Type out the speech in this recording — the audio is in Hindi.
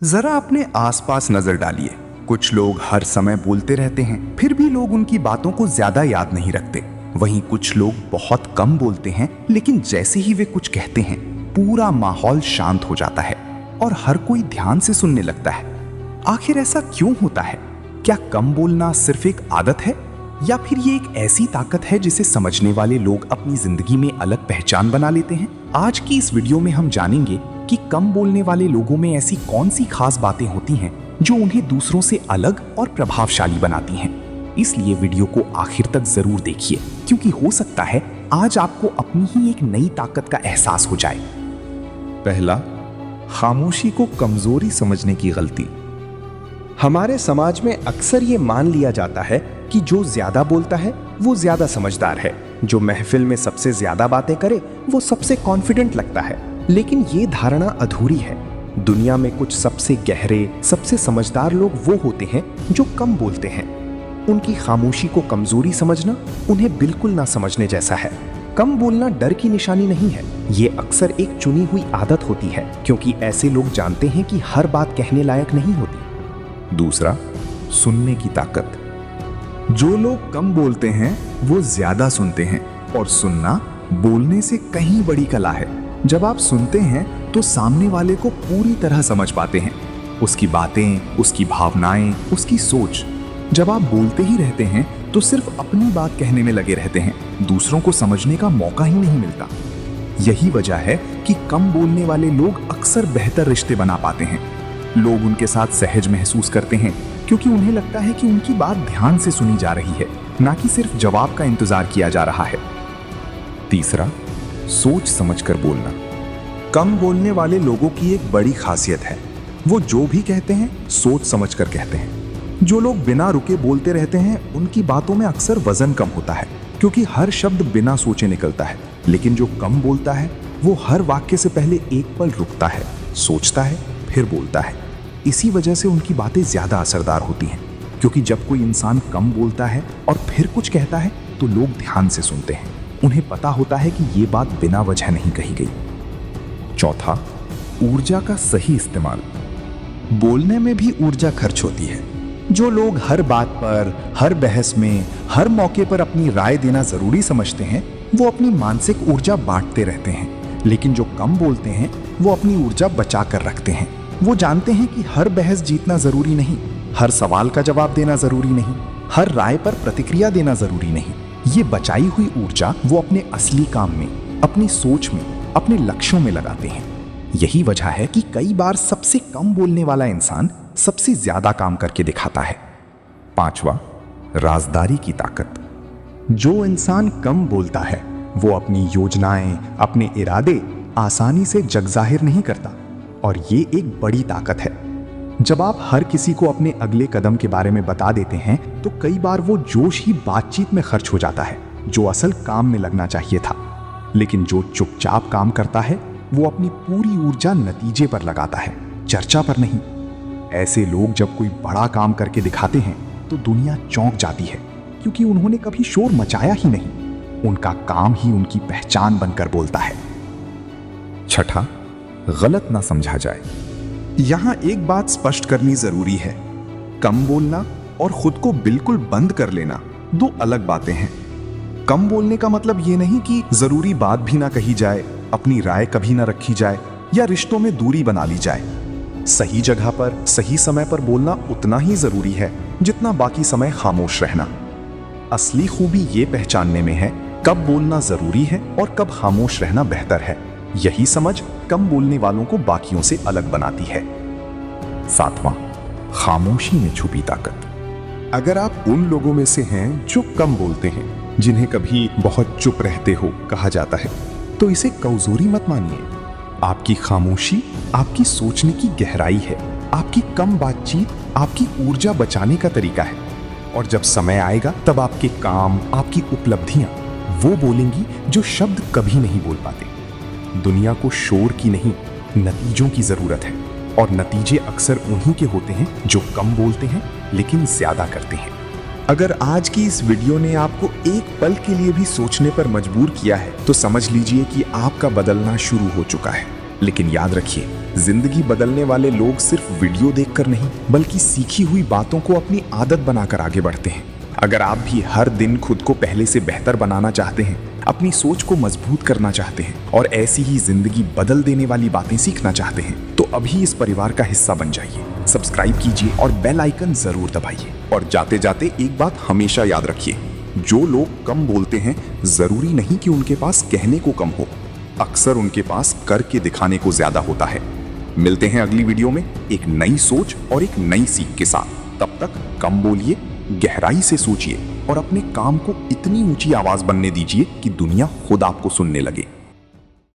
जरा अपने आसपास नजर डालिए। कुछ लोग हर समय बोलते रहते हैं, फिर भी लोग उनकी बातों को ज्यादा याद नहीं रखते। वहीं कुछ लोग बहुत कम बोलते हैं, लेकिन जैसे ही वे कुछ कहते हैं पूरा माहौल शांत हो जाता है और हर कोई ध्यान से सुनने लगता है। आखिर ऐसा क्यों होता है? क्या कम बोलना सिर्फ एक आदत है, या फिर ये एक ऐसी ताकत है जिसे समझने वाले लोग अपनी जिंदगी में अलग पहचान बना लेते हैं? आज की इस वीडियो में हम जानेंगे कि कम बोलने वाले लोगों में ऐसी कौन सी खास बातें होती हैं जो उन्हें दूसरों से अलग और प्रभावशाली बनाती हैं। इसलिए वीडियो को आखिर तक जरूर देखिए, क्योंकि हो सकता है आज आपको अपनी ही एक नई ताकत का एहसास हो जाए। पहला, खामोशी को कमजोरी समझने की गलती। हमारे समाज में अक्सर ये मान लिया जाता है कि जो ज्यादा बोलता है वो ज्यादा समझदार है, जो महफिल में सबसे ज्यादा बातें करे वो सबसे कॉन्फिडेंट लगता है। लेकिन ये धारणा अधूरी है। दुनिया में कुछ सबसे गहरे, सबसे समझदार लोग वो होते हैं जो कम बोलते हैं। उनकी खामोशी को कमजोरी समझना उन्हें बिल्कुल ना समझने जैसा है। कम बोलना डर की निशानी नहीं है, ये अक्सर एक चुनी हुई आदत होती है, क्योंकि ऐसे लोग जानते हैं कि हर बात कहने लायक नहीं होती। दूसरा, सुनने की ताकत। जो लोग कम बोलते हैं वो ज्यादा सुनते हैं, और सुनना बोलने से कहीं बड़ी कला है। जब आप सुनते हैं तो सामने वाले को पूरी तरह समझ पाते हैं, उसकी बातें, उसकी भावनाएं, उसकी सोच। जब आप बोलते ही रहते हैं तो सिर्फ अपनी बात कहने में लगे रहते हैं, दूसरों को समझने का मौका ही नहीं मिलता। यही वजह है कि कम बोलने वाले लोग अक्सर बेहतर रिश्ते बना पाते हैं। लोग उनके साथ सहज महसूस करते हैं, क्योंकि उन्हें लगता है कि उनकी बात ध्यान से सुनी जा रही है, ना कि सिर्फ जवाब का इंतजार किया जा रहा है। तीसरा, सोच समझकर बोलना। कम बोलने वाले लोगों की एक बड़ी खासियत है, वो जो भी कहते हैं सोच समझकर कहते हैं। जो लोग बिना रुके बोलते रहते हैं उनकी बातों में अक्सर वजन कम होता है, क्योंकि हर शब्द बिना सोचे निकलता है। लेकिन जो कम बोलता है वो हर वाक्य से पहले एक पल रुकता है, सोचता है, फिर बोलता है। इसी वजह से उनकी बातें ज्यादा असरदार होती हैं, क्योंकि जब कोई इंसान कम बोलता है और फिर कुछ कहता है तो लोग ध्यान से सुनते हैं। उन्हें पता होता है कि ये बात बिना वजह नहीं कही गई। चौथा, ऊर्जा का सही इस्तेमाल। बोलने में भी ऊर्जा खर्च होती है। जो लोग हर बात पर, हर बहस में, हर मौके पर अपनी राय देना जरूरी समझते हैं, वो अपनी मानसिक ऊर्जा बांटते रहते हैं। लेकिन जो कम बोलते हैं वो अपनी ऊर्जा बचा कर रखते हैं। वो जानते हैं कि हर बहस जीतना जरूरी नहीं, हर सवाल का जवाब देना जरूरी नहीं, हर राय पर प्रतिक्रिया देना जरूरी नहीं। ये बचाई हुई ऊर्जा वो अपने असली काम में, अपनी सोच में, अपने लक्ष्यों में लगाते हैं। यही वजह है कि कई बार सबसे कम बोलने वाला इंसान सबसे ज्यादा काम करके दिखाता है। पांचवा, राजदारी की ताकत। जो इंसान कम बोलता है वो अपनी योजनाएं, अपने इरादे आसानी से जग जाहिर नहीं करता, और ये एक बड़ी ताकत है। जब आप हर किसी को अपने अगले कदम के बारे में बता देते हैं तो कई बार वो जोश ही बातचीत में खर्च हो जाता है, जो असल काम में लगना चाहिए था। लेकिन जो चुपचाप काम करता है वो अपनी पूरी ऊर्जा नतीजे पर लगाता है, चर्चा पर नहीं। ऐसे लोग जब कोई बड़ा काम करके दिखाते हैं तो दुनिया चौंक जाती है, क्योंकि उन्होंने कभी शोर मचाया ही नहीं। उनका काम ही उनकी पहचान बनकर बोलता है। छठा, गलत ना समझा जाए। यहां एक बात स्पष्ट करनी जरूरी है, कम बोलना और खुद को बिल्कुल बंद कर लेना दो अलग बातें हैं। कम बोलने का मतलब ये नहीं कि जरूरी बात भी ना कही जाए, अपनी राय कभी ना रखी जाए, या रिश्तों में दूरी बना ली जाए। सही जगह पर, सही समय पर बोलना उतना ही जरूरी है जितना बाकी समय खामोश रहना। असली खूबी ये पहचानने में है कब बोलना जरूरी है और कब खामोश रहना बेहतर है। यही समझ कम बोलने वालों को बाकियों से अलग बनाती है। सातवां, खामोशी में छुपी ताकत। अगर आप उन लोगों में से हैं जो कम बोलते हैं, जिन्हें कभी बहुत चुप रहते हो कहा जाता है, तो इसे कमजोरी मत मानिए। आपकी खामोशी आपकी सोचने की गहराई है। आपकी कम बातचीत आपकी ऊर्जा बचाने का तरीका है, और जब समय आएगा तब आपके काम, आपकी उपलब्धियां वो बोलेंगी जो शब्द कभी नहीं बोल पाते। दुनिया को शोर की नहीं, नतीजों की जरूरत है, और नतीजे अक्सर उन्हीं के होते हैं जो कम बोलते हैं लेकिन ज्यादा करते हैं। अगर आज की इस वीडियो ने आपको एक पल के लिए भी सोचने पर मजबूर किया है तो समझ लीजिए कि आपका बदलना शुरू हो चुका है। लेकिन याद रखिए, जिंदगी बदलने वाले लोग सिर्फ वीडियो देखकर नहीं बल्कि सीखी हुई बातों को अपनी आदत बनाकर आगे बढ़ते हैं। अगर आप भी हर दिन खुद को पहले से बेहतर बनाना चाहते हैं, अपनी सोच को मजबूत करना चाहते हैं और ऐसी ही जिंदगी बदल देने वाली बातें सीखना चाहते हैं तो अभी इस परिवार का हिस्सा बन जाइए। सब्सक्राइब कीजिए और बेल आइकन जरूर दबाइए। और जाते जाते एक बात हमेशा याद रखिए, जो लोग कम बोलते हैं जरूरी नहीं कि उनके पास कहने को कम हो, अक्सर उनके पास करके दिखाने को ज्यादा होता है। मिलते हैं अगली वीडियो में एक नई सोच और एक नई सीख के साथ। तब तक कम बोलिए, गहराई से सोचिए और अपने काम को इतनी ऊंची आवाज बनने दीजिए कि दुनिया खुद आपको सुनने लगे।